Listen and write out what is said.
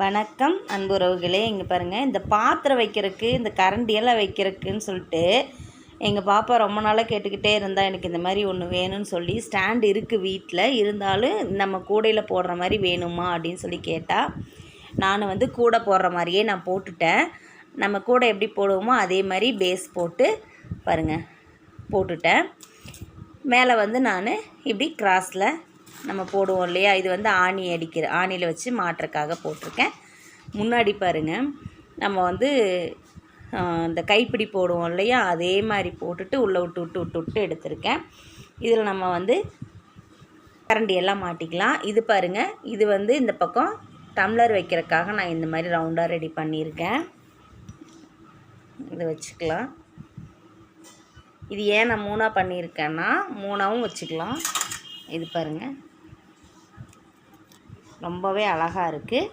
வணக்கம் அன்புறவுகளே. இங்கே பாருங்கள், இந்த பாத்திரம் வைக்கிறதுக்கு இந்த கரண்டியெல்லாம் வைக்கிறதுக்குன்னு சொல்லிட்டு எங்கள் பாப்பா ரொம்ப நாளாக கேட்டுக்கிட்டே இருந்தால் எனக்கு இந்த மாதிரி ஒன்று வேணும்னு சொல்லி. ஸ்டாண்ட் இருக்குது வீட்டில், இருந்தாலும் நம்ம கூடையில் போடுற மாதிரி வேணுமா அப்படின்னு சொல்லி கேட்டால், நான் கூடை போடுற மாதிரியே நான் போட்டுட்டேன். நம்ம கூடை எப்படி போடுவோமோ அதே மாதிரி பேஸ் போட்டு பாருங்கள் போட்டுட்டேன். மேலே நான் இப்படி கிராஸில் நம்ம போடுவோம் இல்லையா, இது ஆணியில் வச்சு மாட்டுறதுக்காக போட்டிருக்கேன். முன்னாடி பாருங்கள், நம்ம இந்த கைப்பிடி போடுவோம் இல்லையா, அதே மாதிரி போட்டுட்டு உள்ளே விட்டு எடுத்திருக்கேன். இதில் நம்ம கரண்டியெல்லாம் மாட்டிக்கலாம். இது பாருங்கள், இது இந்த பக்கம் டம்ளர் வைக்கிறதுக்காக நான் இந்த மாதிரி ரவுண்டாக ரெடி பண்ணியிருக்கேன். இதை வச்சுக்கலாம். இது ஏன் நான் 3ஆக பண்ணியிருக்கேன்னா, 3ஆகவும் வச்சுக்கலாம். இது பாருங்கள், ரொம்பவே அழகாக இருக்குது.